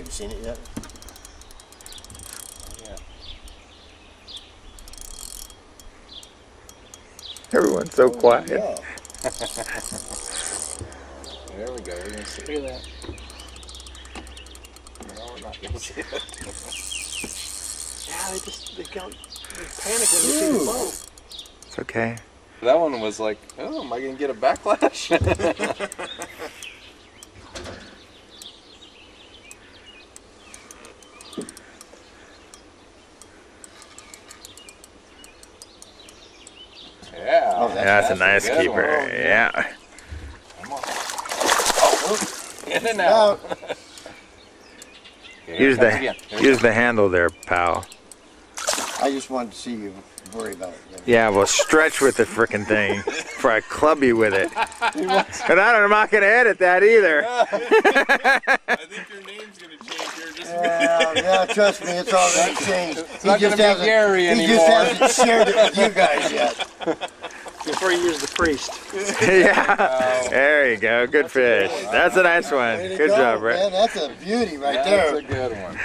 you seen it yet? Yeah. Everyone's so quiet. Yeah. There we go. We're gonna see. Look at that. No, we're not gonna see it. Yeah, they panic when they see the boat. It's okay. That one was like, oh, am I gonna get a backlash? Yeah. Oh, That's a nice a good keeper. one. Yeah. Come on. Oh, in and out. Okay, Use here it comes again. Here we use the handle there, pal. I just wanted to see you worry about it. Yeah, well, stretch with the frickin' thing before I club you with it. And I'm not gonna edit that either. I think your name's gonna change here. Just Yeah, trust me, it's already changed. It's not gonna be Gary He anymore. just hasn't shared it with you guys yet. Before you use the priest. Yeah. There you go. Good fish. That's a nice one. Way to Good go, job, Britt. man. That's a beauty right there. That's a good one.